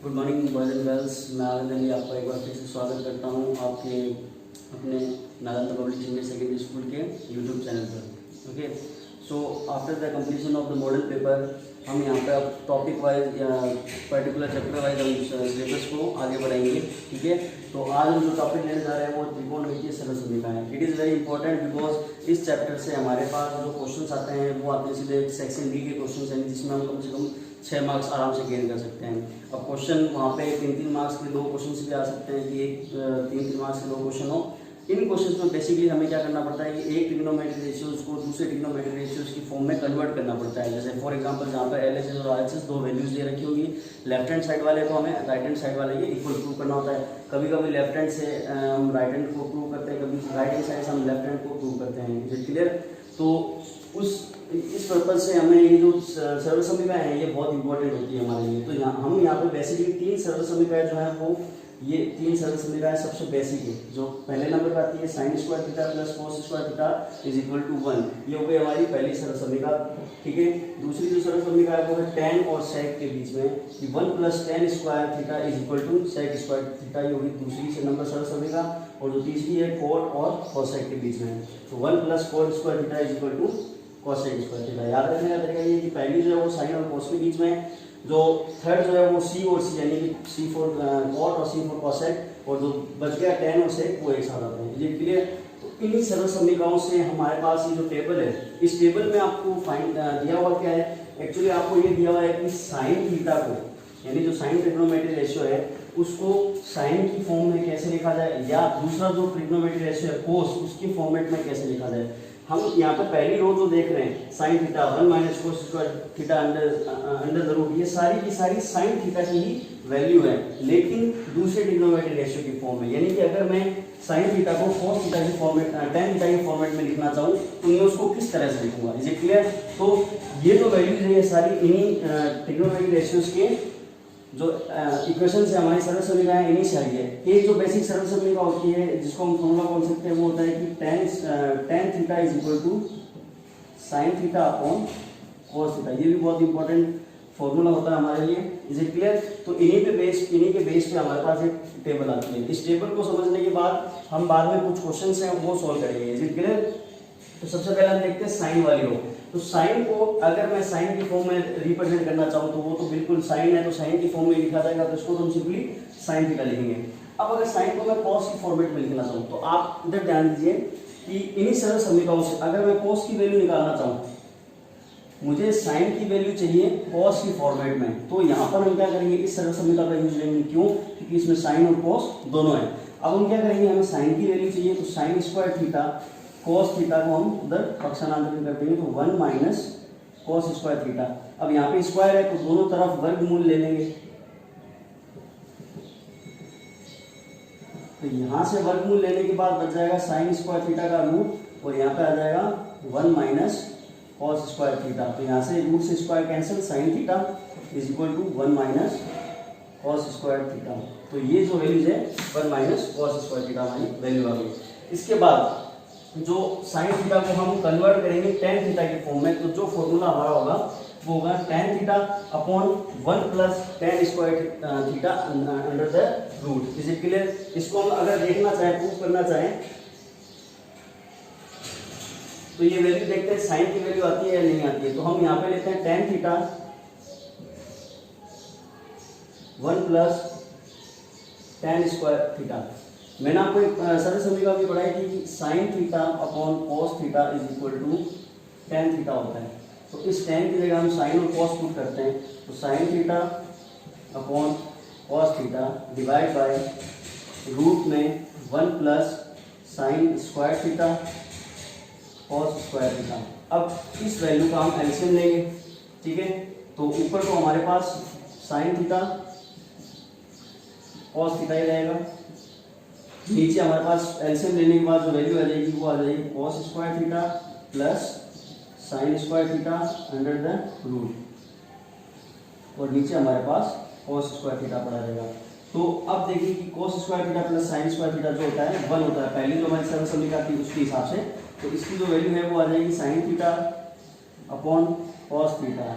Good morning boys and girls. मैं आनंद अली आपका एक बार फिर से स्वागत करता हूँ आपके अपने Nalanda public senior secondary school के यूट्यूब चैनल पर। Okay, so after the completion of the model paper हम यहाँ पे अब टॉपिक वाइज या पर्टिकुलर चैप्टर वाइज हम सिलेबस को आगे बढ़ाएंगे। ठीक है, तो आज हम जो टॉपिक लेने जा रहे हैं वो त्रिकोणमितीय सरल समीकरण है। It is very important because इस चैप्टर से हमारे पास जो क्वेश्चन आते हैं वो आते हैं सीधे सेक्शन डी के क्वेश्चन हैं, जिसमें हम कम से कम 6 मार्क्स आराम से गेन कर सकते हैं। अब क्वेश्चन वहाँ पे 3-3 मार्क्स के 2 क्वेश्चन भी आ सकते हैं कि एक 3-3 मार्क्स के 2 क्वेश्चन हो। इन क्वेश्चन में बेसिकली हमें क्या करना पड़ता है कि एक ट्रिग्नोमेट्रिक रेशियोज को दूसरे ट्रिग्नोमेट्रिक रेशियोज की फॉर्म में कन्वर्ट करना पड़ता है। जैसे फॉर एग्जांपल जहाँ पर LHS और RHS 2 वैल्यूज दे रखी होगी, लेफ्ट हैंड साइड वाले को हमें राइट हैंड साइड वाले के इक्वल प्रूव करना होता है। कभी कभी लेफ्ट हैंड से हम राइट हैंड को प्रूव करते हैं, कभी राइट हैंड साइड से हम लेफ्ट हैंड को प्रूव करते हैं। Is it clear? तो इस पर्पज से हमें ये जो सरल समीकरण है ये बहुत इंपॉर्टेंट होती है हमारे लिए। तो हम यहाँ पे बेसिकली 3 सरल समीकरण जो है वो ये 3 सरल समीकरण सबसे बेसिक है। जो पहले नंबर पर आती है sin square theta plus cos square theta is equal to 1, ये हो गई हमारी पहली सरल समीकरण। ठीक है, दूसरी जो सरल समीकरण है वो है tan और sec के बीच में कि 1 plus tan square theta is equal to sec square theta, ये होगी दूसरी से नंबर सरल समीकरण। और जो तीसरी है cot और cosec के बीच में, तो 1 plus cot square theta is equal to cosec square theta. याद रखने का तरीका ये कि पहली जो है वो sin और cos के बीच में, जो थर्ड जो है वो C और C यानी कि C फॉर cot और C फॉर cosec, और जो बच गया tan और sec वो एक साथ आते हैं। ये क्लियर? तो इन्हीं सरल समीकरणों से हमारे पास ये जो टेबल है, इस टेबल में आपको फाइंड दिया हुआ क्या है, एक्चुअली आपको ये दिया हुआ है कि sin थीटा को, यानी जो sin ट्रिग्नोमेट्रिक रेशियो है उसको sin की फॉर्म में कैसे लिखा जाए, या दूसरा जो ट्रिग्नोमेट्रिक रेशियो है cos, उसकी फॉर्मेट में कैसे लिखा जाए। हम यहाँ पे पहली रो जो देख रहे हैं sin theta 1 minus cos square theta under the root, ये सारी की सारी sin थीटा की ही वैल्यू है, लेकिन दूसरे ट्रिग्नोमेट्रिक रेशियो की फॉर्म में। यानी कि अगर मैं sin थीटा को cos थीटा की फॉर्मेट tan थीटा की फॉर्मेट में लिखना चाहूँ तो मैं उसको किस तरह से लिखूंगा। Is it clear? तो ये जो वैल्यूज है ये सारी इन्हीं ट्रिग्नोमेट्रिक रेशियोज के जो इक्वेशन से हमारी सरल समीकरण इन्हीं से आई है। एक जो बेसिक सरल समीकरण होती है जिसको हम फॉर्मूला बोल सकते हैं वो होता है कि tan theta is equal to sin theta upon cos theta. ये भी बहुत इंपॉर्टेंट फॉर्मूला होता है हमारे लिए। Is it clear? तो इन्हीं के बेस पे हमारे पास एक टेबल आती है। इस टेबल को समझने के बाद हम बाद में कुछ क्वेश्चन हैं वो सॉल्व करेंगे। Is it clear? तो सबसे पहले हम देखते हैं साइन वाली रो। तो साइन को अगर मैं साइन की फॉर्म में रिप्रेजेंट करना चाहूँ तो वो तो बिल्कुल साइन है, तो साइन की फॉर्म में लिखा जाएगा, तो इसको हम सिंपली साइन थीटा लिखेंगे। अब अगर साइन को मैं कॉस की फॉर्मेट में लिखना चाहूँ तो आप इधर ध्यान दीजिए कि इन्हीं सरल समीकरणों से अगर मैं कॉस की वैल्यू निकालना चाहूँ, मुझे साइन की वैल्यू चाहिए कॉस की फॉर्मेट में, तो यहाँ पर हम क्या करेंगे, इस सरल समीकरण का यूज लेंगे। क्यों? क्योंकि इसमें साइन और कॉस दोनों है। अब हम क्या करेंगे, हमें साइन की वैल्यू चाहिए, तो sine square theta cos theta को हम उधर पक्षांतरित कर देंगे, तो 1 माइनस cos स्क्वायर थीटा। अब यहाँ पे स्क्वायर है तो दोनों तरफ वर्गमूल ले लेंगे, तो यहाँ से वर्गमूल लेने के बाद बच जाएगा साइन स्क्वायर थीटा का रूट, और यहाँ पे आ जाएगा 1 माइनस cos स्क्वायर थीटा। तो यहाँ से रूट से square cancel, sine theta is equal to 1 minus cos square theta. तो ये जो वैल्यूज है 1 माइनस cos स्क्वायर थीटा हमारी वैल्यू आ गई। इसके बाद जो साइन थीटा को हम कन्वर्ट करेंगे tan थीटा की फॉर्म में, तो जो फॉर्मूला हमारा होगा वो होगा tan theta upon 1 plus tan square theta under the root. Is it clear? इसको हम अगर देखना चाहें, प्रूव करना चाहें, तो ये वैल्यू देखते हैं साइन की वैल्यू आती है या नहीं आती है। तो हम यहाँ पे लेते हैं tan theta 1 plus tan square theta. मैंने आपको एक सरल समीकरण भी पढ़ाई थी कि sine theta upon cos theta is equal to tan theta होता है। तो इस tan की जगह हम साइन और cos पुट करते हैं, तो sine theta upon cos theta divide by root में 1 plus sine square theta cos square theta. अब इस वैल्यू का हम एलसीएम लेंगे। ठीक है, तो ऊपर तो हमारे पास साइन थीटा cos थीटा ही रहेगा, नीचे हमारे पास एलसीएम लेने के बाद जो वैल्यू आ जाएगी वो आ जाएगी cos square theta plus sine square theta under the root, और नीचे हमारे पास cos स्क्वायर थीटा पड़ा रहेगा। तो अब देखिए कि cos square theta plus sine square theta जो होता है 1 होता है, पहली जो हमारी सरल समीकरण थी उसके हिसाब से, तो इसकी जो वैल्यू है वो आ जाएगी sign theta upon cos theta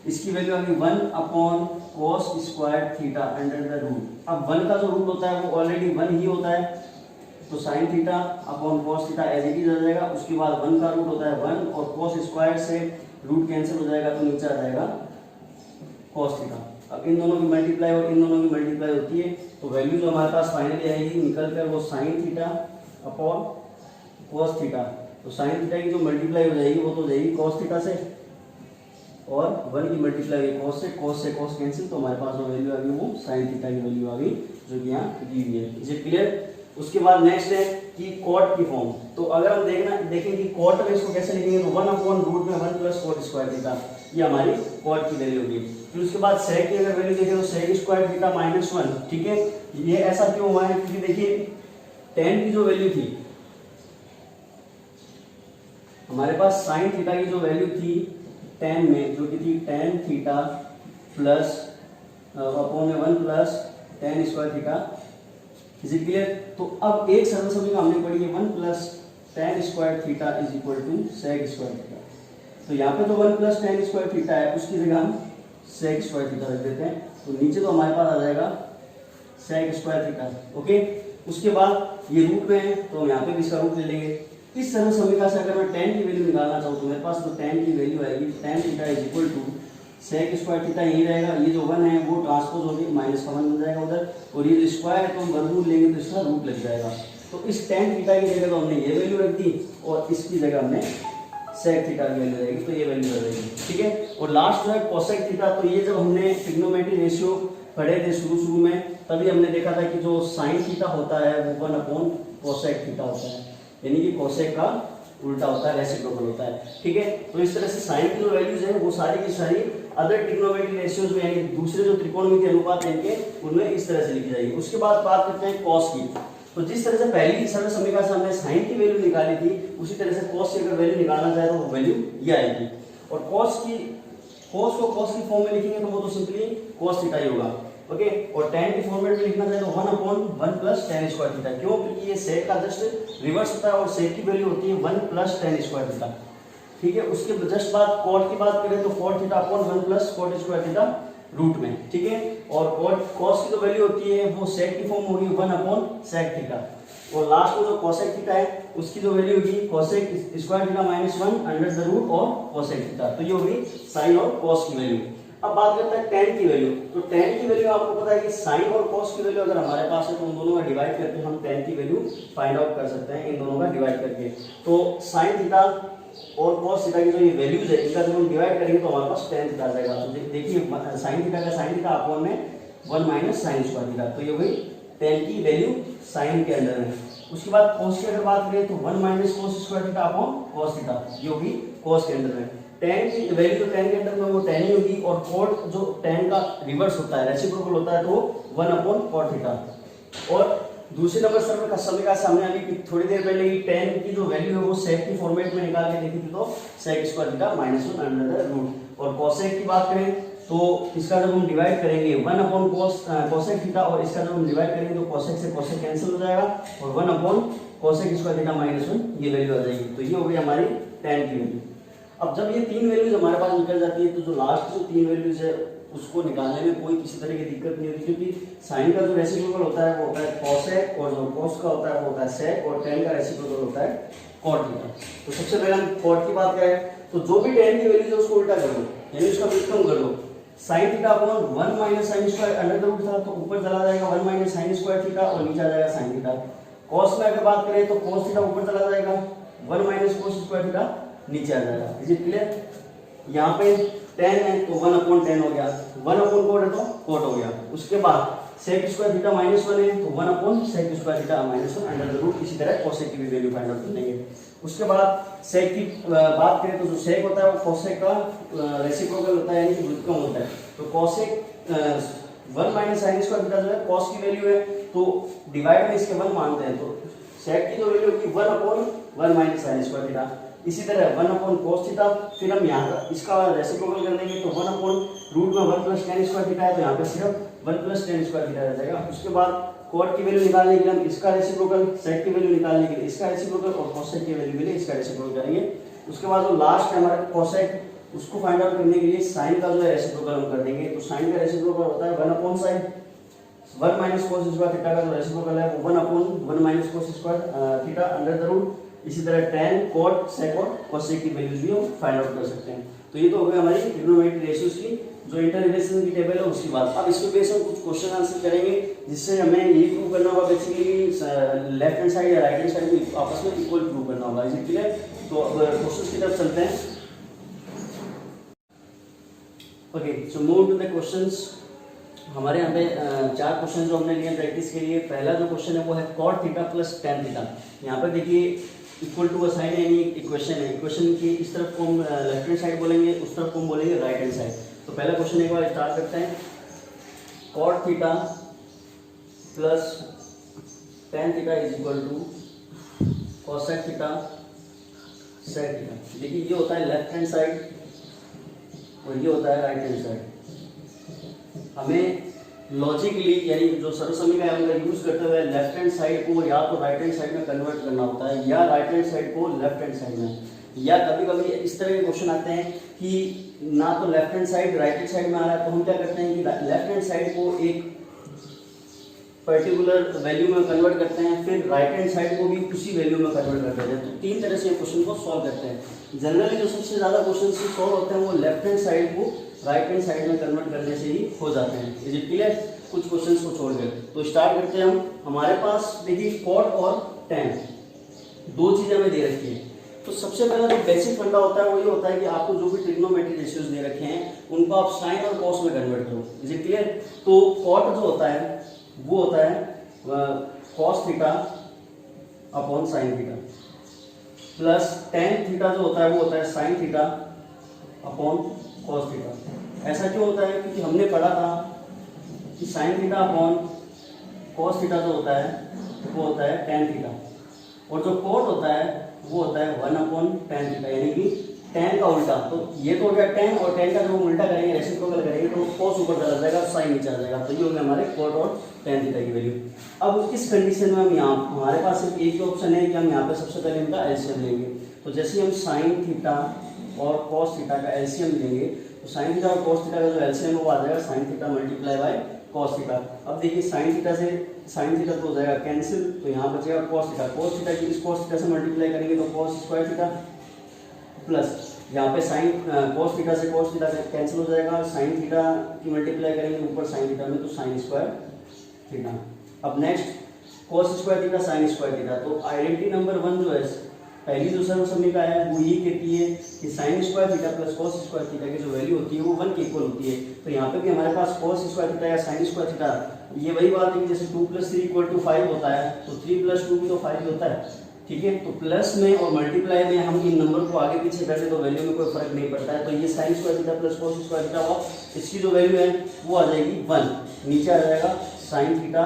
इसकी वैल्यू आ गई 1/cos² theta under the root. अब 1 का जो रूट होता है वो ऑलरेडी 1 ही होता है, तो sin theta upon cos theta as it is आ जाएगा। उसके बाद 1 का रूट होता है 1 और cos² से रूट कैंसिल हो जाएगा तो नीचे आ जाएगा cos थीटा। अब इन दोनों की मल्टीप्लाई और इन दोनों की मल्टीप्लाई होती है तो वैल्यू जो हमारे पास फाइनली आएगी निकल कर वो sin theta upon cos theta. तो sin थीटा की जो मल्टीप्लाई हो जाएगी वो तो हो जाएगी cos थीटा से और 1 की मल्टीप्लाई हुई cos से cos कैंसिल, तो हमारे पास जो वैल्यू आ गई वो sin थीटा की वैल्यू आ गई जो कि यहाँ दी हुई है। Is it clear? उसके बाद नेक्स्ट है कि कॉट की फॉर्म। तो अगर हम देखें कि कॉट में इसको कैसे लिखेंगे तो 1/रूट में 1 + cot² थीटा, ये हमारी कॉट की वैल्यू होगी। फिर उसके बाद sec की अगर वैल्यू देखें तो sec² थीटा -1, ठीक है। ये ऐसा क्यों हुआ है क्योंकि देखिए tan की जो वैल्यू थी हमारे पास sin थीटा की जो वैल्यू थी tan में जो कि थी tan थीटा प्लस अपॉन में 1 + tan² theta. Is it clear? तो अब एक सरल समीकरण हमने पढ़ी है 1 + tan² थीटा = sec² थीटा। तो यहाँ पे तो 1 + tan² थीटा है, उसकी जगह हम sec² थीटा रख देते हैं, तो नीचे तो हमारे पास आ जाएगा sec² थीटा। ओके, उसके बाद ये रूट में है तो हम यहाँ पे भी इसका रूट ले लेंगे। इस सरल समीकरण से अगर मैं tan की वैल्यू निकालना चाहूँ तो मेरे पास तो tan की वैल्यू आएगी tan थीटा = sec² थीटा यही रहेगा, ये जो 1 है वो ट्रांसपोज होगी माइनस का 1 बन जाएगा उधर, और ये जो स्क्वायर है तो हम वर्गमूल लेंगे तो इसका रूट लग जाएगा। तो इस tan थीटा की जगह तो हमने ये वैल्यू रख दी और इसकी जगह हमने sec थीटा की वैल्यू रहेगी, तो ये वैल्यू रह जाएगी, ठीक है। और लास्ट जो है cosec थीटा, तो ये जब हमने ट्रिग्नोमेट्री रेशियो पढ़े थे शुरू में तभी हमने देखा था कि जो sin थीटा होता है वो 1/cosec थीटा होता है, यानी कि cosec का उल्टा होता है, रेसिप्रोकल होता है, ठीक है। तो इस तरह से sin की जो वैल्यूज है वो सारी की सारी अदर ट्रिग्नोमेट्री रेशियोज में यानी दूसरे जो त्रिकोणमितीय अनुपात है इनके उनमें इस तरह से लिखी जाएगी। उसके बाद बात करते हैं cos की। तो जिस तरह से पहली सरल समीकरण से हमने sin की वैल्यू निकाली थी उसी तरह से cos की अगर वैल्यू निकालना चाहे तो वो वैल्यू ये आएगी। और cos को cos की फॉर्म में लिखेंगे तो वो तो सिंपली cos थीटा ही होगा, ओके। और tan की फॉर्मेट में लिखना चाहे तो 1/1 + tan² थीटा, क्यों? क्योंकि ये sec का जस्ट रिवर्स होता है और sec की वैल्यू होती है 1 + tan² थीटा, ठीक है। उसके जस्ट बाद cot की बात करें तो cot theta upon 1 + cot² theta root में, ठीक है। और cos की जो वैल्यू होती है वो sec की फॉर्म होगी 1/sec थीटा, और लास्ट में जो cosec थीटा है उसकी जो वैल्यू होगी cosec² theta -1 under the root और cosec थीटा, तो ये होगी sin और cos की वैल्यू। अब बात करते हैं tan की वैल्यू। तो tan की वैल्यू आपको पता है कि sin और cos की वैल्यू अगर हमारे पास है तो उन दोनों का डिवाइड करके हम tan की वैल्यू फाइंड आउट कर सकते हैं, इन दोनों का डिवाइड करके। तो sin थीटा और cos थीटा की जो ये वैल्यूज है इनका जब हम डिवाइड करेंगे तो हमारे पास tan थीटा आ जाएगा। तो देखिए sin थीटा का sin थीटा अपॉन में 1 - sin² थीटा, तो ये हुई tan की वैल्यू sin के अंडर में। उसके बाद cos की अगर बात करें तो 1 - cos² theta upon cos theta, ये होगी cos के अंडर में। tan की वैल्यू जो tan के अंदर में वो tan ही होगी, और cot जो tan का रिवर्स होता है रेसिप्रोकल होता है तो 1/cot थीटा। और दूसरे नंबर समीकरण से हमने अभी थोड़ी देर पहले ही tan की जो वैल्यू है वो sec की फॉर्मेट में निकाल के देखी थी, तो sec² theta -1 under the root. और cosec की बात करें तो इसका जब हम डिवाइड करेंगे 1/cosec थीटा और इसका जब हम डिवाइड करेंगे तो cosec से cosec कैंसिल हो जाएगा और 1/cosec² थीटा -1 ये वैल्यू आ जाएगी। तो ये हो गई हमारी tan की वैल्यू। अब जब ये तीन वैल्यूज हमारे पास निकल जाती है तो जो लास्ट जो तीन वैल्यूज है उसको निकालने में कोई किसी तरह की दिक्कत नहीं होती, क्योंकि sin का जो रेसिप्रोकल होता है वो होता है cosec, और जो cos का होता है वो होता है sec, और tan का रेसिप्रोकल होता है cot थीटा। तो सबसे पहले हम cot की बात करें तो जो भी tan की वैल्यू है उसको उल्टा कर दो, यानी उसका व्युत्क्रम कर दो। sin theta upon 1 - sin² under the root था तो ऊपर चला जाएगा 1 - sin² थीटा और नीचे आ जाएगा sin थीटा। cos में अगर बात करें तो cos थीटा ऊपर चला जाएगा 1 - cos² थीटा नीचे आ जाएगा। Is it clear? यहाँ पे tan है तो 1/tan हो गया, 1/cot है तो cot हो गया। उसके बाद sec² थीटा -1 है तो 1/sec² theta -1 under the root. इसी तरह cosec की भी वैल्यू फाइंड आउट कर लेंगे। उसके बाद sec की बात करें तो जो sec होता है वो cosec का रेसिप्रोकल होता है, यानी कि व्युत्क्रम होता है। तो cosec 1 - sin² थीटा जो है cos की वैल्यू है तो डिवाइड में इसके 1 मानते हैं, तो sec की जो वैल्यू होगी 1/1 - sin² थीटा। इसी तरह 1/cos थीटा, फिर हम यहाँ इसका रेसिप्रोकल कर देंगे तो 1/रूट में 1 + tan² थीटा है तो यहाँ पे सिर्फ 1 + tan² थीटा रह जाएगा। उसके बाद cot की वैल्यू निकालने के लिए हम इसका रेसिप्रोकल, sec की वैल्यू निकालने के लिए इसका रेसिप्रोकल और cosec की वैल्यू के लिए इसका रेसिप्रोकल करेंगे। उसके बाद जो लास्ट है हमारा cosec उसको फाइंड आउट करने के लिए साइन का जो है रेसिप्रोकल हम कर देंगे। तो साइन का रेसिप्रोकल होता है 1 upon sine, 1 minus cos square theta का जो रेसिप्रोकल है वो 1 upon 1 minus cos square theta under the root. इसी तरह tan cot secant cosec की वैल्यूज भी हम फाइंड आउट कर सकते हैं। तो ये तो हो गया हमारी ट्रिग्नोमेट्री रेशियोज की जो इंटररिलेशन की टेबल है उसकी बात। अब इसको बेस हम कुछ क्वेश्चन आंसर करेंगे जिससे हमें ये प्रूव करना होगा बेसिकली लेफ्ट हैंड साइड या राइट हैंड साइड को आपस में इक्वल प्रूव करना होगा। Is it clear? तो अब क्वेश्चंस की तरफ चलते हैं। Okay, so move to the questions. हमारे यहाँ पे 4 क्वेश्चन जो हमने लिए प्रैक्टिस के लिए। पहला जो क्वेश्चन है वो है cot theta plus tan theta. यहाँ पर देखिए इक्वल टू साइन यानी इक्वेशन है। इक्वेशन की इस तरफ को हम लेफ्ट हैंड साइड बोलेंगे, उस तरफ को हम बोलेंगे राइट हैंड साइड। तो पहला क्वेश्चन एक बार स्टार्ट करते हैं। cot theta plus tan theta is equal to cosec theta sec theta. देखिए ये होता है लेफ्ट हैंड साइड और ये होता है राइट हैंड साइड। हमें लॉजिकली यानी जो सर्वसमीकरण है उनका यूज करते हुए लेफ्ट हैंड साइड को या तो राइट हैंड साइड में कन्वर्ट करना होता है या राइट हैंड साइड को लेफ्ट हैंड साइड में। या कभी कभी इस तरह के क्वेश्चन आते हैं कि ना तो left hand side right hand side में आ रहा है, तो हम क्या करते हैं कि लेफ्ट हैंड साइड को एक पर्टिकुलर वैल्यू में कन्वर्ट करते हैं, फिर राइट हैंड साइड को भी उसी वैल्यू में कन्वर्ट कर देते हैं। तो 3 तरह से क्वेश्चन को सॉल्व करते हैं। जनरली जो सबसे ज्यादा क्वेश्चन सॉल्व होते हैं वो लेफ्ट हैंड साइड को राइट हैंड साइड में कन्वर्ट करने से ही हो जाते हैं। Is it clear? कुछ क्वेश्चंस को छोड़कर तो स्टार्ट करते हैं हम। हमारे पास देखिए cot और tan 2 चीजें हमें दे रखी है। तो सबसे पहला जो बेसिक फंडा होता है वो ये होता है कि आपको जो भी ट्रिग्नोमेट्री रेशियोज दे रखे हैं उनको आप साइन और कॉस में कन्वर्ट करो। Is it clear? तो cot जो होता है वो होता है cos theta upon sine theta plus tan theta जो होता है वो होता है sign theta upon cos theta. ऐसा क्यों होता है? क्योंकि हमने पढ़ा था कि sine theta upon cos theta जो होता है वो होता है tan थीटा और जो cot होता है वो होता है 1 अपॉन tan थीटा यानी कि tan का उल्टा। तो ये तो हो गया tan और tan का जब हम उल्टा करेंगे रेसिप्रोकल करेंगे तो cos ऊपर चला जाएगा, साइन नीचे आ जाएगा। तो ये हो गया हमारे cot और tan थीटा की वैल्यू। अब इस कंडीशन में हम यहाँ हमारे पास सिर्फ एक ही ऑप्शन है कि हम यहाँ पे सबसे पहले इनका एलसीएम लेंगे। तो जैसे हम साइन थीटा और cos थीटा का एलसीएम लेंगे तो साइन थीटा और cos थीटा का जो एलसीएम है वो आ जाएगा sine theta multiply by cos theta. अब देखिए साइन थीटा से साइन थीटा तो हो जाएगा कैंसिल, तो यहाँ बचेगा cos थीटा। cos थीटा की इस cos थीटा से मल्टीप्लाई करेंगे तो cos स्क्वायर थीटा प्लस यहाँ पे साइन cos थीटा से cos थीटा कैंसिल हो जाएगा, साइन थीटा की मल्टीप्लाई करेंगे ऊपर साइन थीटा में तो साइन स्क्वायर थीटा। अब next cos square theta sine square theta. तो आइडेंटिटी नंबर 1 जो है पहली जो सर्वसमीकरण है वो ये कहती है कि sign square theta plus cos square theta की जो वैल्यू होती है वो 1 के इक्वल होती है। तो यहाँ पे भी हमारे पास cos स्क्वायर थीटा या साइन स्क्वायर थीटा ये वही बात है कि जैसे 2 + 3 = 5 होता है तो 3 + 2 भी तो 5 होता है। ठीक है, तो प्लस में और मल्टीप्लाई में हम इन नंबर को आगे पीछे कर दे तो वैल्यू में कोई फर्क नहीं पड़ता है। तो ये sign square theta plus cos square theta हुआ, इसकी जो वैल्यू है वो आ जाएगी 1, नीचे आ जाएगा साइन थीटा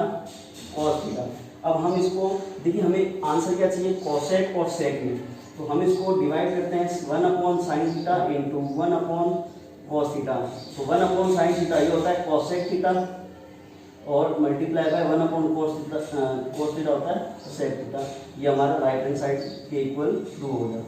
cos थीटा। अब हम इसको देखिए हमें आंसर क्या चाहिए cosec और sec में, तो हम इसको डिवाइड करते हैं 1 upon sine theta into 1 upon cos theta. तो 1 अपॉन साइन थीटा ये होता है cosec थीटा और multiply by 1 upon cos theta होता है sec थीटा। ये हमारा राइट हैंड साइड के इक्वल प्रूव हो गया।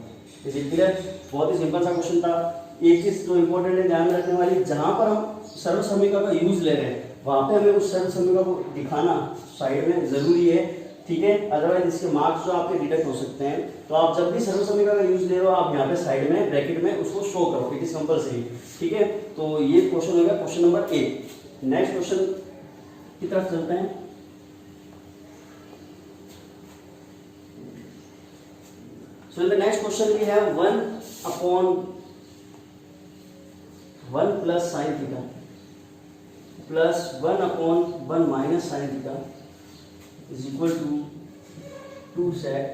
Is it clear? बहुत ही सिंपल सा क्वेश्चन था। एक चीज जो इंपॉर्टेंट है ध्यान रखने वाली, जहां पर हम सर्वसमीकरण का यूज ले रहे हैं वहां पे हमें उस सर्वसमीकरण को दिखाना साइड में जरूरी है। ठीक है, अदरवाइज इसके मार्क्स जो आपके डिडक्ट हो सकते हैं। तो आप जब भी सर्वसमीकरण का यूज ले रहे हो आप यहाँ पे साइड में ब्रैकेट में उसको शो करो, इट इज कंपलसरी। ठीक है, तो ये क्वेश्चन हो गया क्वेश्चन नंबर 1। नेक्स्ट क्वेश्चन की तरफ चलते हैं। So in the next question we have 1 upon 1 plus sin theta plus 1 upon 1 minus sin theta is equal to 2 sec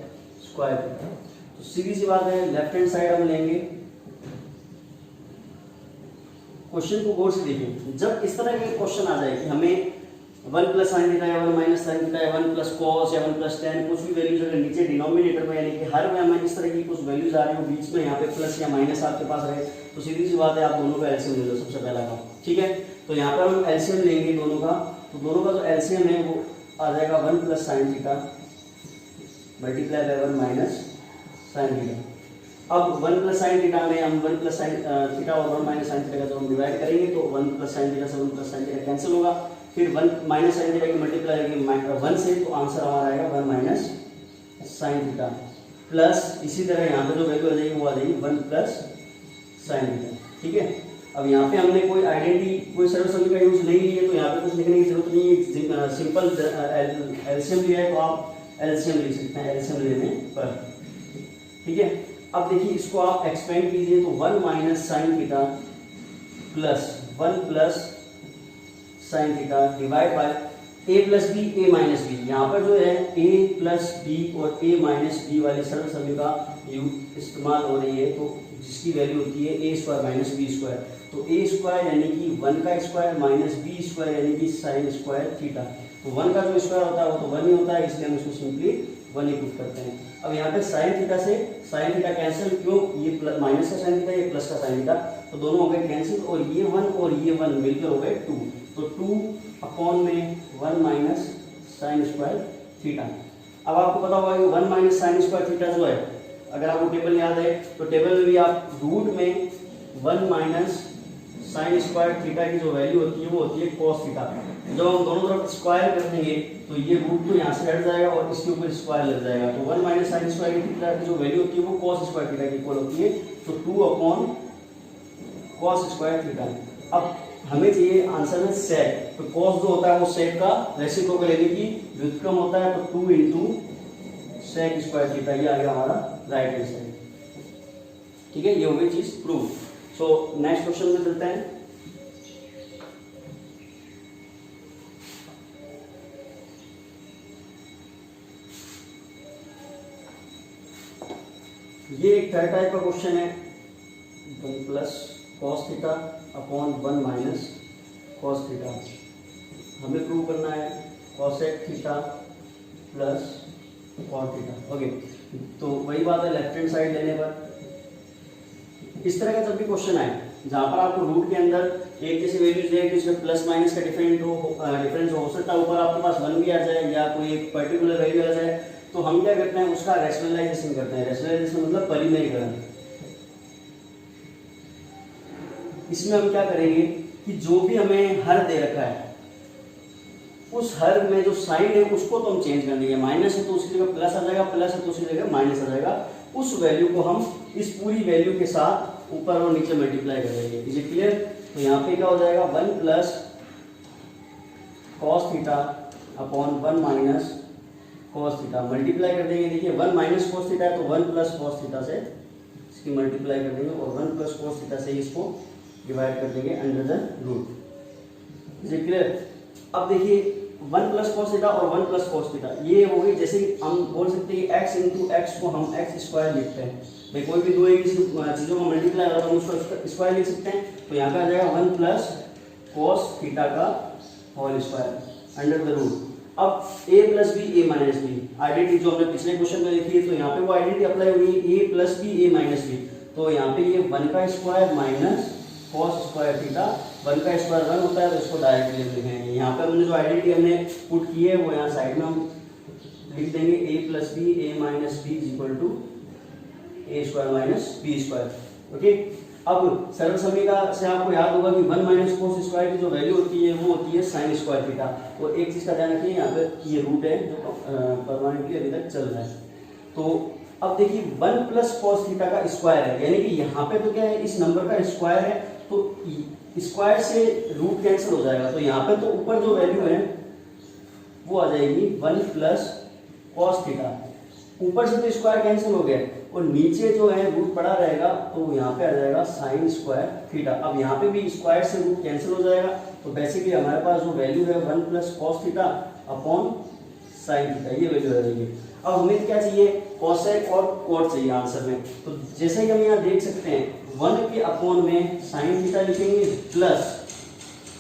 square theta। तो सीधी सी बात है, लेफ्ट हैंड साइड हम लेंगे। क्वेश्चन को गौर से देखिए, जब इस तरह के क्वेश्चन आ जाए कि हमें 1 प्लस साइन थीटा या 1 माइनस साइन थीटा या 1 प्लस कॉस या 1 प्लस tan कुछ भी वैल्यूज अगर नीचे डिनोमिनेटर में यानी कि हर में हमें इस तरह की कुछ वैल्यूज आ रही हो, बीच में यहाँ पे प्लस या माइनस आपके पास रहे, तो सीधी सी बात है आप दोनों का एलसीएम ले लो सबसे पहला काम। ठीक है, तो यहाँ पर हम एलसीएम लेंगे दोनों का। तो दोनों का जो एलसीएम है वो आ जाएगा 1 plus sine theta multiply by 1 minus sine theta. अब 1 प्लस साइन थीटा में हम 1 प्लस साइन थीटा और 1 माइनस साइन थीटा का जब हम डिवाइड करेंगे तो 1 प्लस साइन थीटा से 1 प्लस साइन थीटा कैंसिल होगा, फिर 1 माइनस साइन थीटा की मल्टीप्लाई करेंगे 1 से, तो आंसर हमारा आएगा 1 माइनस साइन थीटा, प्लस इसी तरह यहाँ पे जो वैल्यू आ जाएगी वो आ जाएगी 1 प्लस साइन थीटा। ठीक है, अब यहाँ पे हमने कोई आइडेंटिटी कोई सर्वसम्मति का यूज नहीं लिया, तो यहाँ पे कुछ लिखने की जरूरत नहीं है, सिंपल एलसीएम लिया है तो आप एलसीएम लिख सकते हैं एलसीएम लेने पर। ठीक है, अब देखिए इसको आप एक्सपेंड कीजिए तो 1 minus sine theta plus 1 plus sine theta divide by a plus B A minus B. यहाँ पर जो है a प्लस बी और a माइनस बी वाली सर्वसम्मति का इस्तेमाल हो रही है, तो जिसकी वैल्यू होती है a square minus B square, तो a स्क्वायर यानी कि 1 का स्क्वायर माइनस बी स्क्वायर यानी कि साइन स्क्वायर थीटा, तो 1 का जो स्क्वायर होता है वो तो 1 ही होता है, इसलिए हम इसको सिंपली 1 ही पुट करते हैं। अब यहाँ पे साइन थीटा से साइन थीटा कैंसिल, क्यों, ये माइनस का साइन थीटा ये प्लस का साइन थीटा, तो दोनों हो गए कैंसिल, और ये 1 और ये 1 मिलकर हो गए 2, तो 2 अपॉन में 1 माइनस साइन स्क्वायर थीटा। अब आपको पता होगा कि 1 माइनस साइन स्क्वायर थीटा जो है, अगर आपको टेबल याद है तो टेबल में भी आप रूट में 1 माइनस साइन स्क्वायर थीटा की जो वैल्यू होती है वो होती है कॉस थीटा। जब हम दोनों तरफ स्क्वायर कर देंगे तो ये रूट तो यहाँ से हट जाएगा और इसके ऊपर स्क्वायर लग जाएगा, तो 1 माइनस साइन स्क्वायर थीटा की जो वैल्यू होती है वो कॉस स्क्वायर थीटा की इक्वल होती है, तो 2 अपॉन कॉस स्क्वायर थीटा। अब हमें चाहिए आंसर में सेक, तो कॉस जो होता है वो सेक का रेसिप्रोकल यानी कि व्युत्क्रम होता है, तो 2 इंटू सेक स्क्वायर थीटा, ये आ गया हमारा राइट हैंड साइड। ठीक है, ये हो गई चीज प्रूव। सो नेक्स्ट क्वेश्चन में चलते हैं। ये एक थर्ड टाइप का क्वेश्चन है, 1 plus cos theta upon 1 minus cos theta. हमें प्रूव करना है cosec theta plus cot theta. Okay, तो वही बात है लेफ्ट हैंड साइड लेने पर इस तरह का जब भी क्वेश्चन आए जहां पर आपको रूट के अंदर एक जैसी वैल्यूज दे कि इसमें प्लस माइनस का डिफरेंस हो सकता है, ऊपर आपके पास 1 भी आ जाए या कोई एक पर्टिकुलर वैल्यू आ जाए, तो हम क्या करते हैं उसका रैशनलाइजेशन करते हैं। रैशनलाइजेशन मतलब परिमेयकरण। इसमें हम क्या करेंगे कि जो भी हमें हर दे रखा है उस हर में जो साइन है उसको तो हम चेंज कर देंगे, माइनस है तो उसकी जगह प्लस आ जाएगा, प्लस है तो उसकी जगह माइनस आ जाएगा, उस वैल्यू को हम इस पूरी वैल्यू के साथ ऊपर और नीचे मल्टीप्लाई कर देंगे। Is it clear? तो यहाँ पे क्या हो जाएगा 1 plus cos theta upon 1 minus cos theta, multiply कर देंगे। देखिए 1 माइनस कॉस थीटा है तो 1 प्लस कॉस थीटा से इसकी मल्टीप्लाई कर देंगे और 1 प्लस कॉस थीटा से इसको डिवाइड कर देंगे under the root. Is it clear? अब देखिए 1 प्लस कॉस थीटा और 1 प्लस कॉस थीटा ये हो गई, जैसे हम बोल सकते हैं x इंटू एक्स को हम x स्क्वायर लिखते हैं। भाई कोई भी दो एक चीज़ों को मल्टीप्लाई होगा तो हम उसको स्क्वायर लिख सकते हैं, तो यहाँ पे आ जाएगा 1 प्लस कॉस थीटा का whole square under the root. अब a plus B A minus B identity जो हमने पिछले क्वेश्चन में लिखी है, तो यहाँ पे वो आइडेंटिटी अप्लाई होगी a plus B A minus B, तो यहाँ पे ये 1 का square minus cos square theta, 1 का स्क्वायर 1 होता है तो इसको डायरेक्टली लिखेंगे। यहाँ पे हमने जो आइडेंटिटी हमने पुट की है वो यहाँ साइड में हम लिख देंगे a plus B A minus B is equal to A square minus B square. Okay, अब सर्वसम्मिका से आपको याद होगा कि 1 माइनस कॉस स्क्वायर की जो वैल्यू होती है वो होती है साइन स्क्वायर थीटा। तो एक चीज का ध्यान रखिए, यहाँ पे ये रूट है जो परमानेंटली अभी तक चल रहा है। तो अब देखिए 1 प्लस कॉस थीटा का स्क्वायर है, यानी कि यहाँ पे तो क्या है इस नंबर का स्क्वायर है, तो स्क्वायर से रूट कैंसिल हो जाएगा, तो यहाँ पे तो ऊपर जो वैल्यू है वो आ जाएगी 1 प्लस कॉस थीटा, ऊपर से तो स्क्वायर कैंसिल हो गया और नीचे जो है रूट पड़ा रहेगा, तो यहाँ पे आ जाएगा साइन स्क्वायर थीटा। अब यहाँ पे भी स्क्वायर से रूट कैंसिल हो जाएगा, तो बेसिकली हमारे पास जो वैल्यू है 1 plus cos theta upon sine theta, ये वैल्यू आ जाएगी। अब हमें क्या चाहिए, कोसेक और कॉट चाहिए आंसर में। तो जैसे ही हम यहाँ देख सकते हैं 1 के अपॉन में साइन थीटा लिखेंगे प्लस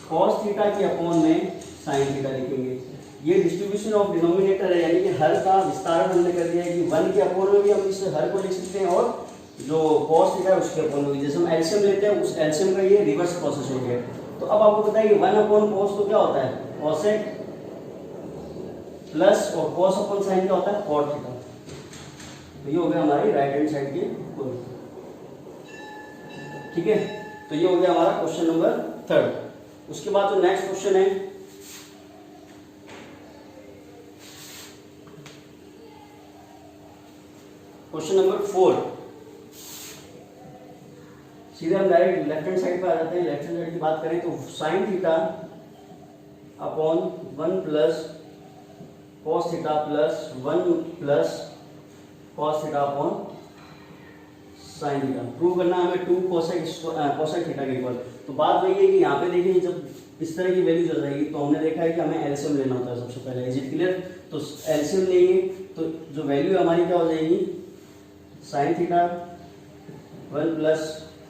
कॉस थीटा के अपॉन में साइन थीटा लिखेंगे। ये डिस्ट्रीब्यूशन ऑफ डिनोमिनेटर है, यानी कि हर का विस्तारण हमने कर दिया है कि 1 के अपॉन में भी हम इस हर को लिख सकते हैं और जो कॉस थीटा है उसके अपॉन में भी। जैसे हम एलसीएम लेते हैं उस एलसीएम का ये रिवर्स प्रोसेस हो गया। तो अब आपको पता है कि 1 अपॉन कॉस तो क्या होता है कोसेक, प्लस और कॉस अपॉन साइन क्या होता है कॉट थीटा। तो ये हो गया हमारी राइट हैंड साइड के ठीक है, तो ये हो गया हमारा क्वेश्चन नंबर 3। उसके बाद जो नेक्स्ट क्वेश्चन है क्वेश्चन नंबर 4। सीधे हम डायरेक्ट लेफ्ट हैंड साइड पे आ जाते हैं। लेफ्ट हैंड साइड की बात करें तो sine theta upon 1 plus cos theta plus 1 plus cos theta upon sine theta. Prove करना है हमें 2 कोसेक थीटा के इक्वल। तो बात वही है कि यहाँ पे देखिए जब इस तरह की वैल्यूज आ जाएगी तो हमने देखा है कि हमें एलसीएम लेना होता है सबसे पहले। Is it clear? तो एलसीएम लेंगे तो जो वैल्यू हमारी क्या हो जाएगी, sign theta 1 plus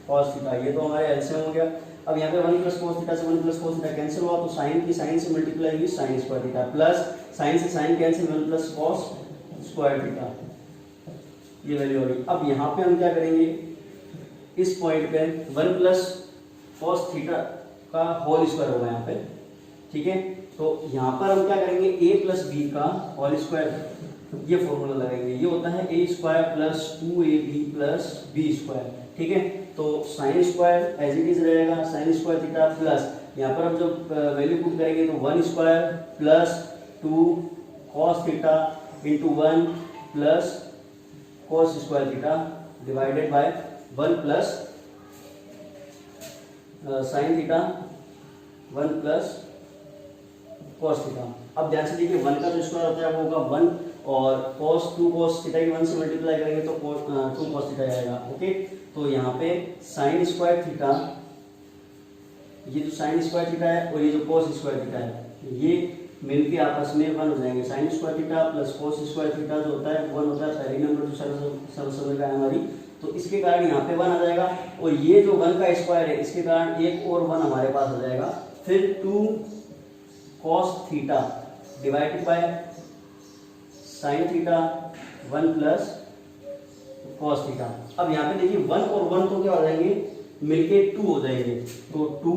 cos theta, ये तो हमारे एलसीएम हो गया। अब यहाँ पे 1 प्लस कॉस थीटा से 1 प्लस कॉस थीटा कैंसिल हुआ तो साइन की साइन से मल्टीप्लाई हुई sine square theta plus sine से sine cancel 1 plus cos square theta, ये वैल्यू होगी। अब यहाँ पे हम क्या करेंगे, इस पॉइंट पे 1 प्लस कॉस थीटा का होल स्क्वायर होगा यहाँ पे, ठीक है। तो यहाँ पर हम क्या करेंगे, a प्लस बी का होल स्क्वायर, ये फॉर्मूला लगाएंगे। ये होता है a square plus 2ab plus B square, ठीक है। तो sine square as it is रहेगा साइन स्क्वायर थीटा प्लस यहाँ पर हम जब वैल्यू पुट करेंगे तो 1 square plus 2 cos theta into 1 plus cos square theta divided by 1 plus sine theta 1 plus cos theta. अब ध्यान से देखिए 1 का जो स्क्वायर होता है वो होगा 1 और cos 2 cos थीटा की 1 से मल्टीप्लाई करेंगे तो 2 cos थीटा आएगा, ओके। तो यहाँ पे साइन स्क्वायर थीटा, ये जो साइन स्क्वायर थीटा है और ये जो cos स्क्वायर थीटा है, ये मिलके आपस में 1 हो जाएंगे। Sign square theta plus cos square theta जो होता है 1 होता है पहली नंबर जो सर्वसमय का है हमारी, तो इसके कारण यहाँ पे 1 आ जाएगा और ये जो 1 का स्क्वायर है इसके कारण एक और 1 हमारे पास आ जाएगा। फिर 2 cos theta divided by sine theta 1 plus cos theta. अब यहाँ पे देखिए 1 और 1 तो क्या हो जाएंगे, मिलके 2 हो जाएंगे। तो 2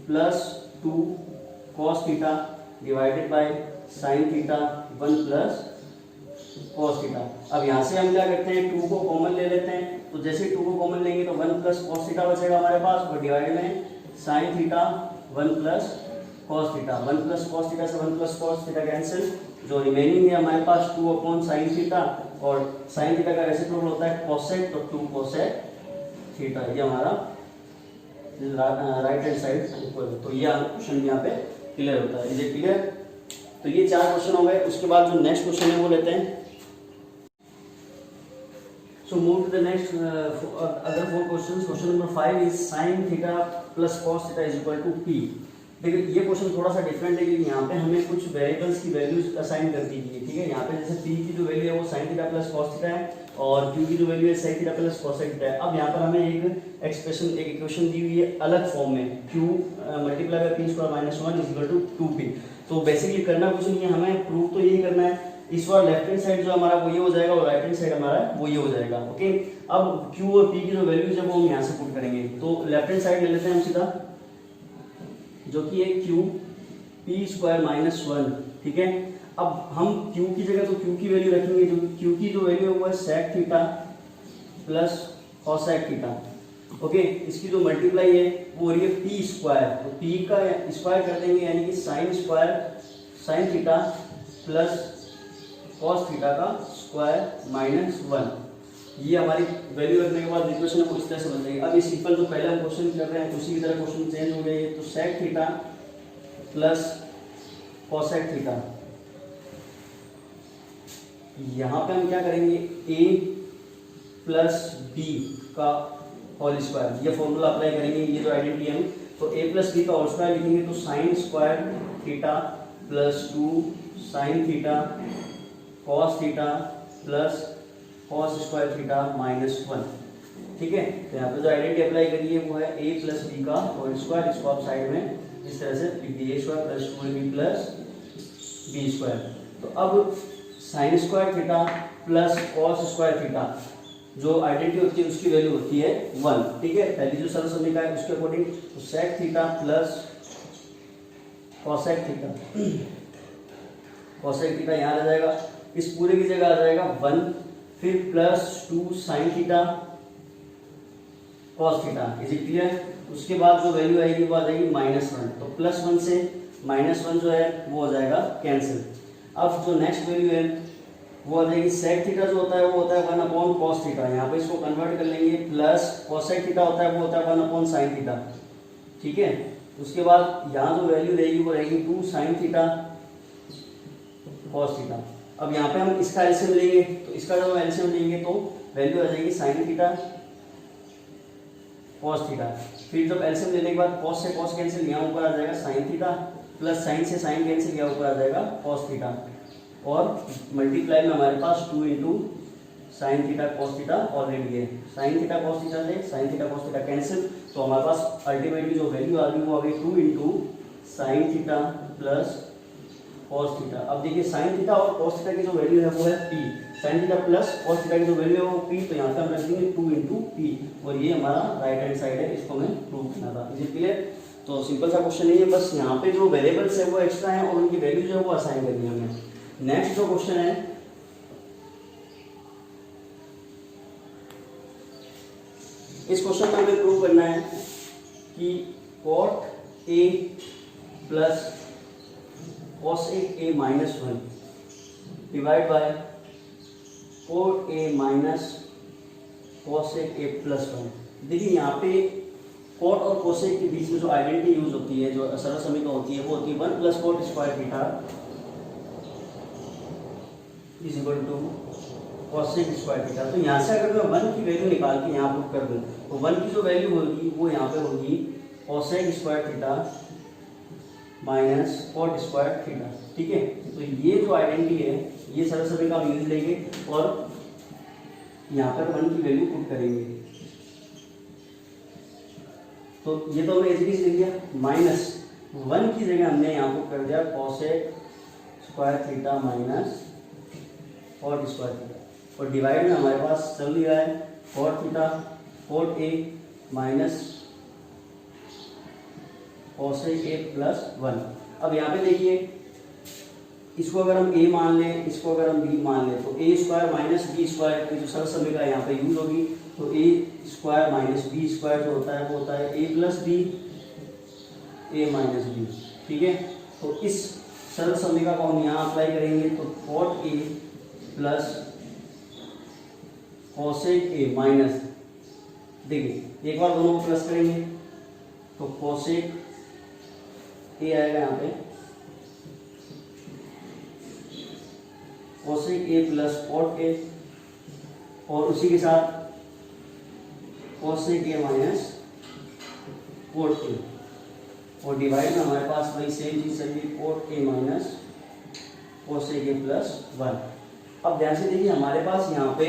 plus 2 cos theta divided by sine theta 1 plus cos theta. अब यहाँ से हम क्या करते हैं, 2 को कॉमन ले लेते हैं। तो जैसे 2 को कॉमन लेंगे तो 1 प्लस कॉस थीटा बचेगा हमारे पास और डिवाइड में sign theta 1 plus cos theta. 1 plus cos theta से 1 प्लस कॉस थीटा कैंसिल, जो रिमेनिंग है हमारे पास 2 अपॉन साइन थीटा और साइन थीटा का रेसिप्रोकल होता है कोसेक, तो 2 कोसेक थीटा। ये हमारा राइट हैंड साइड इक्वल है। तो ये क्वेश्चन यहाँ पे क्लियर होता है। Is it clear? तो ये 4 क्वेश्चन हो गए। उसके बाद जो नेक्स्ट क्वेश्चन है वो लेते हैं। So move to the next other 4 questions. Question number 5 is sin theta plus cos theta is equal to p. देखिए ये क्वेश्चन थोड़ा सा डिफरेंट है क्योंकि यहाँ पे हमें कुछ वेरिएबल्स की वैल्यूज असाइन कर दी गई है, ठीक है। यहाँ पे जैसे p की जो वैल्यू है वो sin theta plus cos theta है और q की जो वैल्यू है sin theta plus cos theta है। अब यहाँ पर हमें एक एक्सप्रेशन, एक इक्वेशन दी हुई है अलग फॉर्म में, q multiply by p square minus 1 is equal to 2p। तो बेसिकली करना कुछ नहीं है, हमें प्रूव तो यही करना है। इस बार लेफ्ट हैंड साइड जो हमारा वो ये हो जाएगा और राइट हैंड साइड हमारा वो ये हो जाएगा, ओके। अब q और p की जो वैल्यूज है वो हम यहाँ से पुट करेंगे। तो लेफ्ट हैंड साइड ले लेते हैं हम सीधा, जो कि है q p स्क्वायर माइनस 1, ठीक है। अब हम q की जगह तो q की वैल्यू रखेंगे, जो q की जो वैल्यू है वो है sec theta plus cosec theta, okay. इसकी जो मल्टीप्लाई है वो हो रही है p स्क्वायर, तो p का स्क्वायर कर देंगे यानी कि sine square sine theta plus cos theta का स्क्वायर माइनस 1। ये हमारी वैल्यू रखने के बाद इक्वेशन को इस तरह से बन जाएगी। अब ये सिंपल जो पहला क्वेश्चन कर रहे हैं उसी की तरह क्वेश्चन चेंज हो गया है। तो sec theta plus cosec theta, यहाँ पे हम क्या करेंगे, a प्लस बी का होल स्क्वायर, ये फॉर्मूला अप्लाई करेंगे। ये जो आइडेंटिटी है तो a प्लस बी का होल स्क्वायर लिखेंगे तो sine square theta plus 2 sine theta cos theta plus cos square theta minus 1, ठीक है। तो यहाँ पे जो आइडेंटिटी अप्लाई करिए वो है a प्लस बी का होल स्क्वायर। इसको आप साइड में इस तरह से लिख दिए, a square plus 2ab plus B square. तो अब sine square theta plus cos square theta जो आइडेंटिटी होती है उसकी वैल्यू होती है 1, ठीक है। पहली जो सर्वसमय का है उसके अकॉर्डिंग तो sec theta plus cosec theta, cosec theta यहाँ आ जाएगा, इस पूरे की जगह आ जाएगा 1, फिर plus 2 sine theta cos theta. Is it clear? उसके बाद जो वैल्यू आएगी वो आ जाएगी -1, तो +1 से -1 जो है वो हो जाएगा कैंसिल। अब जो नेक्स्ट वैल्यू है वो आ जाएगी सेक थीटा, जो होता है वो होता है 1/cos थीटा। यहाँ पे इसको कन्वर्ट कर लेंगे, प्लस कोसेक थीटा होता है वो होता है 1/sin थीटा। ठीक है, उसके बाद यहाँ जो वैल्यू रहेगी वो रहेगी 2sin थीटा cos थीटा। अब यहाँ पे हम इसका एलसीएम लेंगे, तो इसका जब एलसीएम लेंगे तो वैल्यू आ जाएगी sin थीटा cos थीटा। फिर जब एलसीएम लेने के बाद cos से cos कैंसिल, यहाँ ऊपर आ जाएगा sin थीटा, प्लस sin से sin कैंसिल, यहाँ ऊपर आ जाएगा cos थीटा, और मल्टीप्लाई में हमारे पास 2 into sine theta cos theta already है। sin थीटा cos थीटा से sin theta cos theta cancel, तो हमारे पास अल्टीमेटली जो वैल्यू आ गई वो आ गई 2 into sine theta plus cos theta. अब देखिए sin थीटा और cos थीटा की जो वैल्यू है वो है p, sin theta plus cos theta की जो वैल्यू है वो p, तो यहाँ पे हम रख देंगे 2 इंटू पी, और ये हमारा राइट हैंड साइड है, इसको हमें प्रूव करना था। Is it clear? तो सिंपल सा क्वेश्चन है ये, बस यहाँ पे जो वेरिएबल्स है वो एक्स्ट्रा है और उनकी वैल्यू जो है वो असाइन करनी है हमें। नेक्स्ट जो क्वेश्चन है, इस क्वेश्चन में हमें प्रूव करना है कि cot a plus cosec a minus 1 divide by cot a minus cosec a plus 1। देखिए यहाँ पे cot और cosec के बीच में जो आइडेंटिटी यूज होती है, जो सरल समीकरण होती है वो होती है 1 plus cot square theta is equal to cosec square theta. तो यहाँ से अगर मैं 1 की वैल्यू निकाल के यहाँ पुट कर दूँ तो 1 की जो वैल्यू होगी वो यहाँ पे होगी cosec square theta minus cot square theta. ठीक है, तो ये जो आइडेंटिटी है ये सरल समीकरण हम यूज लेंगे और यहाँ पर 1 की वैल्यू पुट करेंगे। तो ये तो हमने एज इट इज लिख दिया, माइनस 1 की जगह हमने यहाँ पुट कर दिया cosec square theta minus cot square theta, और डिवाइड में हमारे पास चल दिया है cot theta cot a minus cosec a plus 1। अब यहाँ पे देखिए, इसको अगर हम a मान लें, इसको अगर हम b मान लें, तो a square minus b square की जो सरल समीकरण यहाँ पे यूज होगी, तो a square minus b square जो होता है वो होता है a plus b a minus b। ठीक है, तो इस सरल समीकरण को हम यहाँ अप्लाई करेंगे, तो cot a plus cosec a minus, देखिए एक बार दोनों को प्लस करेंगे तो cosec a आएगा यहाँ पे, cosec a plus cot a, और उसी के साथ cosec a minus cot a, और डिवाइड में हमारे पास वही सेम चीज चलिए cot a minus cosec a plus 1। अब ध्यान से देखिए, हमारे पास यहाँ पे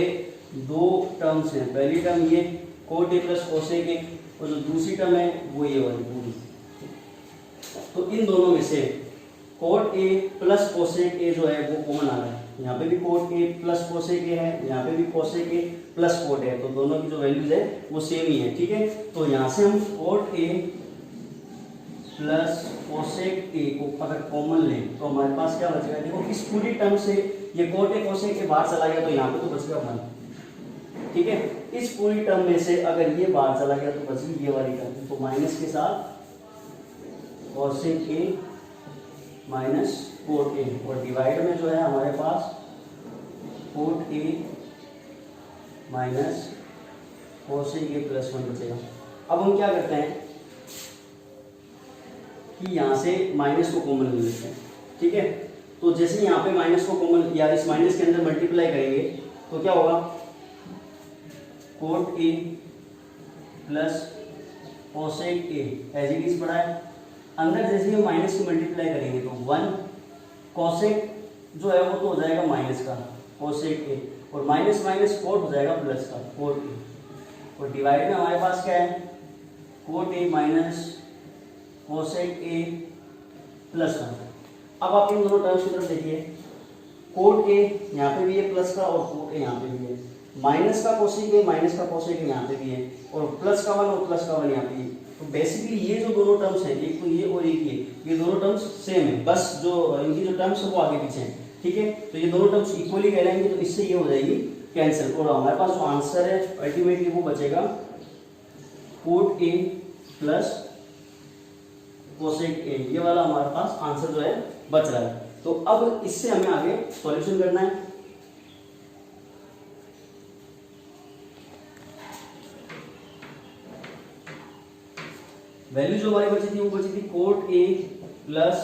दो टर्म्स हैं, पहली टर्म ये cot a plus cosec a, और जो दूसरी टर्म है वो ये वाली पूरी। तो इन दोनों में से cot a plus cosec a जो है वो कॉमन आ रहा है, यहाँ पे भी cot a plus cosec a है, यहाँ पे भी cosec a plus cot a है, तो दोनों की जो वैल्यूज है वो सेम ही है। ठीक है, तो यहाँ से हम cot a plus cosec a को अगर कॉमन लें तो हमारे पास क्या बचेगा, देखो इस पूरी टर्म से ये cot a cosec a बाहर चला गया तो यहाँ पे तो बच गया 1। ठीक है, इस पूरी टर्म में से अगर ये बाहर चला गया तो बच गई ये वाली टर्म, तो माइनस के साथ cosec a minus cot a, और डिवाइड में जो है हमारे पास cot a minus cosec a plus 1 बचेगा। अब हम क्या करते हैं कि यहाँ से माइनस को कॉमन ले लेते हैं। ठीक है, तो जैसे यहाँ पे माइनस को कॉमन या इस माइनस के अंदर मल्टीप्लाई करेंगे तो क्या होगा, cot a plus cosec a as it is पड़ा है, अंदर जैसे ही माइनस को मल्टीप्लाई करेंगे तो 1 cosec जो है वो तो हो जाएगा माइनस का cosec a, और माइनस माइनस cot हो जाएगा प्लस का cot a, और डिवाइड में हमारे पास क्या है cot a minus cosec a plus 1। अब आप इन दोनों टर्म्स की तरफ देखिए, cot a यहाँ पे भी है प्लस का, और cot a यहाँ पे भी है, माइनस का cosec a माइनस का cosec a यहाँ पे भी है, और प्लस का 1 और प्लस का 1 यहाँ पे है। तो बेसिकली ये जो दोनों टर्म्स हैं, एक तो ये और एक ये दोनों टर्म्स सेम है, बस जो इनकी जो टर्म्स है वो आगे पीछे हैं। ठीक है, तो ये दोनों टर्म्स इक्वली कहलाएंगे, तो इससे ये हो जाएगी कैंसिल, और हमारे पास जो आंसर है अल्टीमेटली वो बचेगा कोट ए प्लस कोसेक ए, ये वाला हमारे पास आंसर जो है बच रहा है। तो अब इससे हमें आगे सॉल्यूशन करना है। वैल्यू जो हमारी बची थी वो बची थी कोट ए प्लस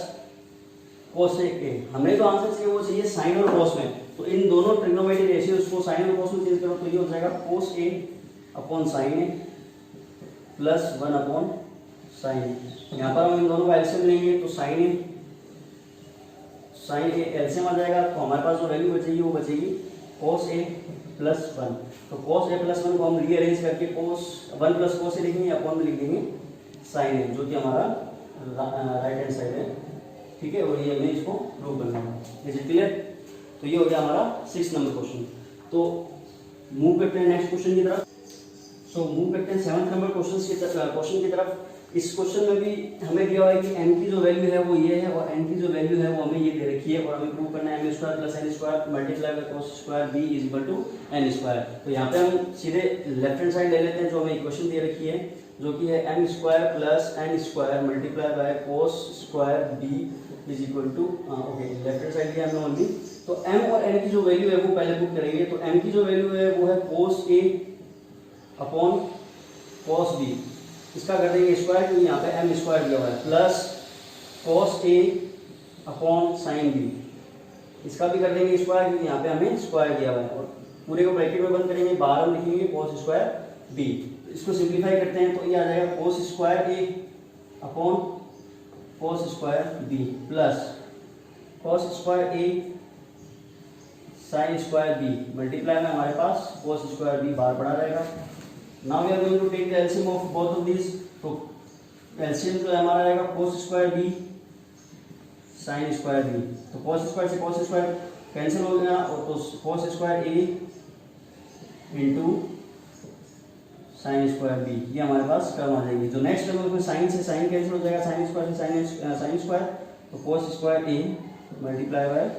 कोसेक ए। हमें जो आंसर चाहिए वो चाहिए साइन और कॉस में। तो इन दोनों ट्रिग्नोमेट्रिक रेशियोज को साइन और कॉस में चेंज करो तो ये हो जाएगा कोस ए अपॉन साइन ए प्लस 1 अपॉन साइन ए। यहाँ पर हम इन दोनों का एलसीएम लेंगे तो साइन ए एलसीएम आ जाएगा। तो हमारे पास जो वैल्यू बचेगी वो बचेगी कोस ए प्लस 1। तो कोस ए प्लस 1 को हम रीअरेंज करके कोस 1 प्लस कोस ए लिखेंगे, अपॉन में लिख देंगे साइन ए, जो कि हमारा राइट हैंड साइड है। ठीक है, और ये हमें इसको प्रूव करना है। Is it clear? तो ये हो गया हमारा 6 नंबर क्वेश्चन। तो मूव करते हैं नेक्स्ट क्वेश्चन की तरफ। सो मूव करते हैं 7th नंबर क्वेश्चन की तरफ। इस क्वेश्चन में भी हमें दिया हुआ है कि m की जो वैल्यू है वो ये है और n की जो वैल्यू है वो हमें ये दे रखी है और हमें प्रूव करना है m square plus n square multiply by cos square b is equal to n square. तो यहाँ पे हम सीधे लेफ्ट हैंड साइड ले लेते हैं जो हमें इक्वेशन दे रखी है, जो कि है m square plus n square multiply by cos square b is equal to okay left hand side लिया हमने ओनली। तो m और n की जो वैल्यू है वो पहले पुट करेंगे। तो m की जो वैल्यू है वो है cos a upon cos b, इसका कर देंगे स्क्वायर क्योंकि यहाँ पे m स्क्वायर दिया हुआ है, plus cos a upon sine b, इसका भी कर देंगे स्क्वायर क्योंकि यहाँ पे हमें स्क्वायर दिया हुआ है और पूरे को ब्रैकेट में बंद करेंगे, बाहर हम लिखेंगे cos स्क्वायर b। इसको सिंप्लीफाई करते हैं तो ये आ जाएगा cos square a upon cos square b plus cos square a sine square b multiply में हमारे पास cos स्क्वायर b बाहर पड़ा रहेगा। Now we are going to take the LCM of both of these। तो LCM जो हमारा रहेगा cos square b sin square b। तो cos स्क्वायर से cos स्क्वायर कैंसिल हो गया और तो cos square a into sin square b, ये हमारे पास टर्म आ जाएगी। जो नेक्स्ट टर्म है sin से sin कैंसिल हो जाएगा, sin स्क्वायर से sin स्क्वायर, तो cos square a multiply by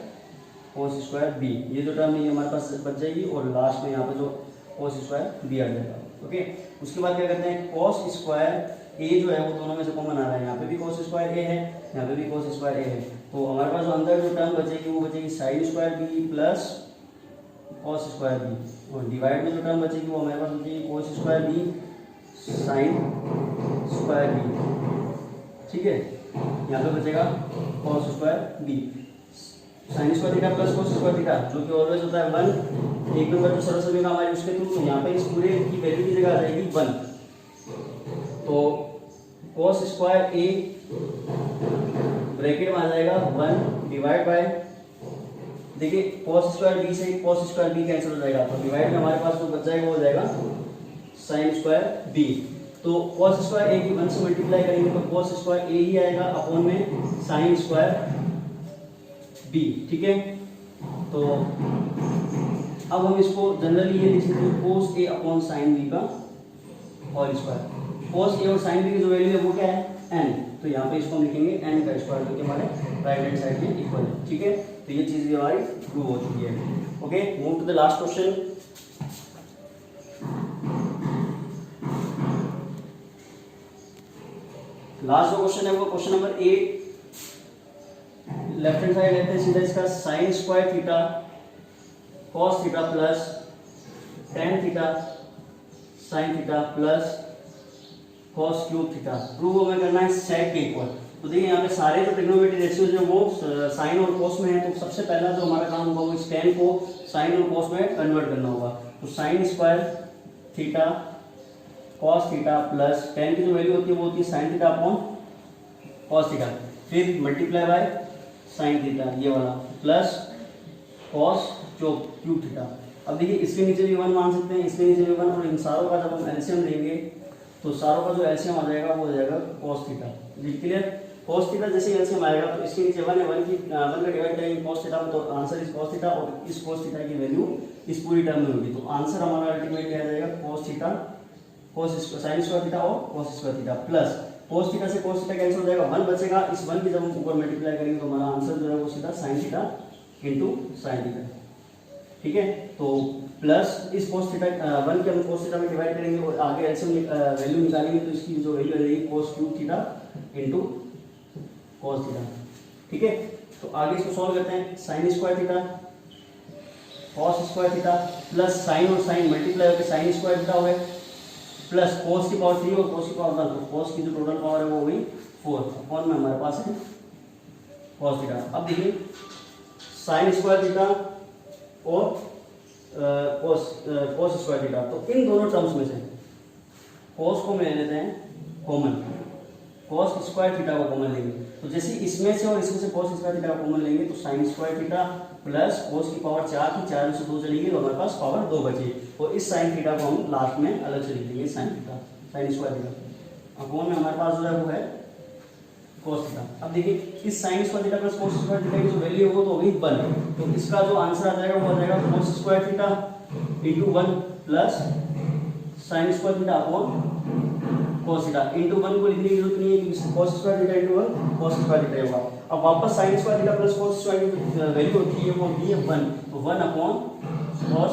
cos square b, ये जो टर्म है ये हमारे पास बच जाएगी और लास्ट में यहाँ पे जो cos स्क्वायर b आ जाएगा। ओके, उसके बाद क्या करते हैं cos स्क्वायर a जो है वो दोनों में से कॉमन आ रहा है, यहाँ पे भी cos स्क्वायर a है, यहाँ पे भी cos स्क्वायर a है। तो हमारे पास जो अंदर जो टर्म बचेगी वो बचेगी sin square b plus cos square b और डिवाइड में जो टर्म बचेगी वो हमारे पास बचेगी cos square b sin square b। ठीक है, यहाँ पे बचेगा cos square b sin square theta plus cos square theta, जो कि ऑलवेज होता है 1। एक नंबर जो सरल समीकरण हमारे उसके थ्रू, तो यहाँ पे इस पूरे की वैल्यू की जगह आ जाएगी 1। तो cos स्क्वायर a ब्रैकेट में आ जाएगा 1 डिवाइड बाय, देखिए cos स्क्वायर b से cos स्क्वायर b कैंसिल हो जाएगा, तो डिवाइड में हमारे पास जो बच जाएगा वो हो जाएगा sin स्क्वायर b। तो cos स्क्वायर a की 1 से मल्टीप्लाई करेंगे तो cos स्क्वायर a ही आएगा अपॉन में sin स्क्वायर b। ठीक है, तो अब हम इसको जनरली ये लिख सकते हैं cos a upon sine b का होल स्क्वायर। cos a और साइन b की जो वैल्यू है वो क्या है n, तो यहाँ पे इसको हम लिखेंगे n का स्क्वायर, जो कि हमारे राइट हैंड साइड में इक्वल है। ठीक है, तो ये चीज़ भी हमारी प्रूव हो चुकी है। Okay, move to the last question. Last जो क्वेश्चन है वो question number 8। Left hand side लेते हैं सीधा इसका sine square theta cos theta plus tan theta sin theta plus cos cube theta. Prove हमें करना है सेक के इक्वल। तो देखिए यहाँ पे सारे जो ट्रिग्नोमेट्रिक रेशियोज हैं वो साइन और cos में है, तो सबसे पहला जो हमारा काम होगा वो इस tan को साइन और cos में कन्वर्ट करना होगा। तो sine square theta cos theta plus tan की जो वैल्यू होती है वो होती है sin theta upon cos theta, फिर मल्टीप्लाई बाय sin थीटा ये वाला प्लस cos क्यूब थीटा। अब देखिए इसके नीचे भी 1 मान सकते हैं, इसके नीचे भी 1, और इन सारों का जब हम एलसीएम लेंगे तो सारों का जो एलसीएम आ जाएगा वो हो जाएगा cos theta. Clear? cos theta जैसे एलसीएम आएगा तो इसके नीचे 1 है, 1 का डिवाइड करेंगे cos थीटा में, तो आंसर इज cos थीटा और इस cos थीटा की वैल्यू इस पूरी टर्म में होगी। तो आंसर हमारा अल्टीमेटली आ जाएगा cos theta cos sign square theta और cos square theta plus cos theta से cos थीटा कैंसिल हो जाएगा, 1 बचेगा। इस 1 की जब हम ऊपर मल्टीप्लाई करेंगे तो हमारा आंसर जो है वो सीधा sin theta into sin theta. ठीक है। तो प्लस इस cos थीटा 1 के हम cos थीटा में डिवाइड करेंगे और आगे एलसीएम वैल्यू निकालेंगे, तो इसकी जो वैल्यू आ जाएगी cos cube theta into cos theta, ठीक है। तो आगे इसको सॉल्व करते हैं, sin square theta cos square theta plus sin और sin मल्टीप्लाई होकर sin स्क्वायर थीटा हो गए, प्लस cos की पावर 3 और cos की पावर 1, तो cos की जो टोटल पावर है वो हुई 4 अपॉन में हमारे पास है cos थीटा। अब देखिए sin स्क्वायर थीटा और cos स्क्वायर थीटा, तो इन दोनों टर्म्स में से cos को हम ले लेते हैं कॉमन, cos स्क्वायर थीटा को कॉमन लेंगे, तो जैसे इसमें से और इसमें से cos स्क्वायर थीटा को कॉमन लेंगे तो sin square theta plus cos की पावर 4 थी, 4 में से 2 चली गई तो हमारे पास पावर 2 बची, और इस sin थीटा को हम लास्ट में अलग से लिख देंगे sin theta, sin square theta upon में हमारे पास जो है वो है cos थीटा। अब देखिए इस sin square theta plus cos square theta की जो वैल्यू होगी तो होगी 1, तो इसका जो आंसर आ जाएगा वो आ जाएगा cos square theta into 1 plus sin square theta upon cos theta into 1 को लिखने की जरूरत नहीं है क्योंकि cos square theta into 1 cos square theta होगा। अब वापस sin square theta plus cos square की वैल्यू होती है वो होती है 1, तो 1 अपॉन cos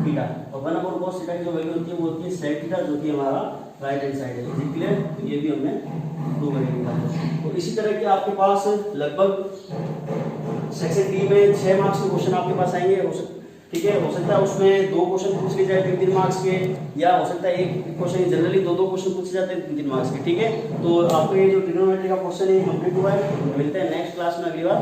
थीटा, और 1 अपॉन cos थीटा की जो वैल्यू होती है वो होती है sec थीटा, जो कि हमारा राइट हैंड साइड है। ये क्लियर, तो ये भी हमने प्रूव करेंगे। तो इसी तरह के आपके पास लगभग सेक्शन डी में 6 मार्क्स के क्वेश्चन आपके पास आएंगे, ठीक है। हो सकता है उसमें 2 क्वेश्चन पूछ लिए जाए 3-3 मार्क्स के, या हो सकता है एक क्वेश्चन जनरली 2-2 क्वेश्चन पूछे जाते हैं 3-3 मार्क्स के, ठीक है। तो आपको ये जो ट्रिग्नोमेट्री का क्वेश्चन है कंप्लीट हुआ है, मिलते हैं नेक्स्ट क्लास में अगली बार।